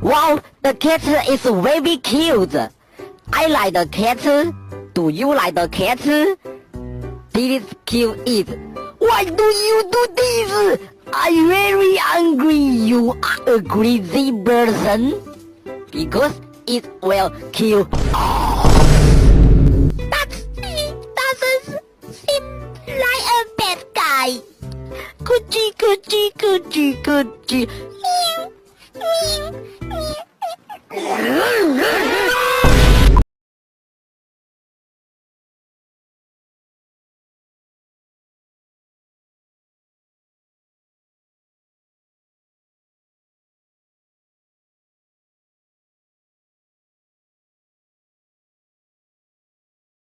Wow, the cat is very cute. I like the cat. Do you like the cat? Please kill it. Why do you do this? I'm very angry. You are a crazy person. Because it will kill all. He doesn't seem like a bad guy. Coochie, coochie, coochie, coochie. Meow, meow, meow.